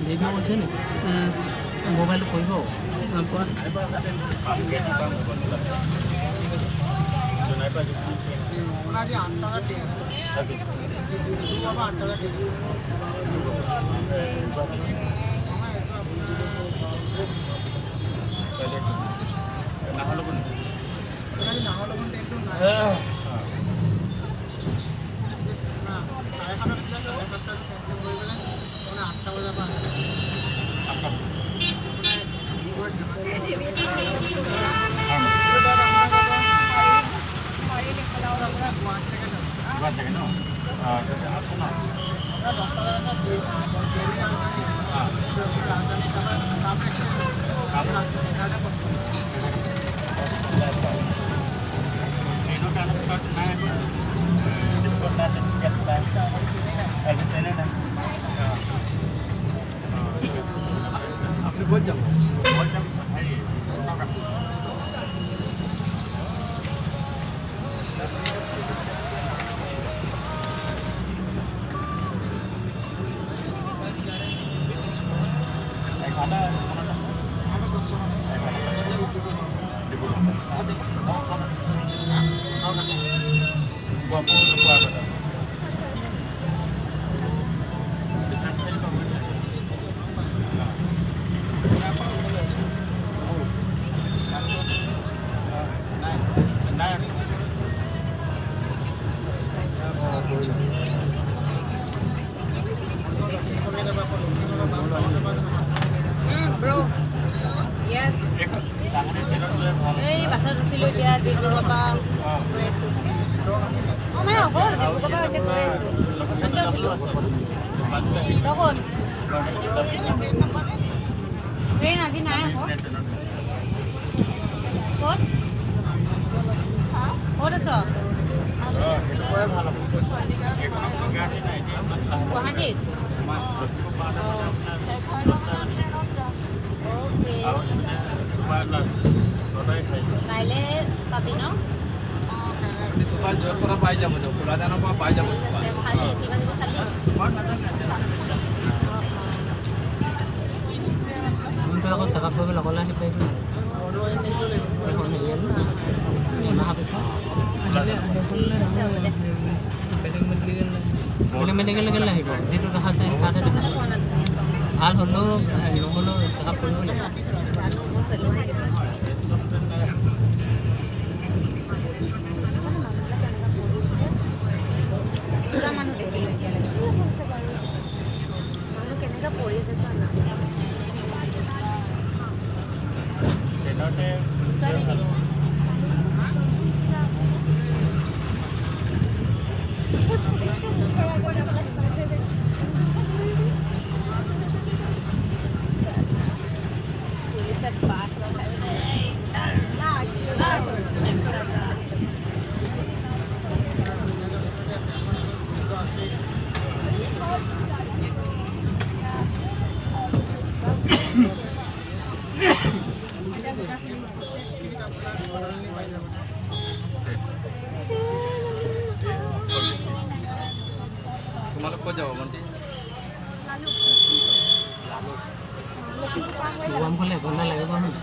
যেটা বলছে না মোবাইল কইব আপনি বলছেন Bro, yes. Hey, pasal silo dia di Bogota. Oh, mana aku di Bogota ada tuh. Anda dulu. Dokon. Train lagi naik kok. Kok? Hah? Kok ada? Guwahati. কাইলে পাবি ন সকাল জোর করা পাই যাবো তো খোলা জানা পাই যাবো খালি কিবা দিব খালি তুমি তো আকৌ চেকআপ কৰিব লগলে আহি পাৰিবি এখন হেৰিয়াল এমাহ পিছত মেডিকেল গেলে আহিব যিটো দেখা যায় তাতে দেখা ভাল হ'লেও নহ'লেও চেকআপ কৰিব লাগিব তোমালোক ক'ত যাব ভণ্টি ফালে গ'লে লাগিব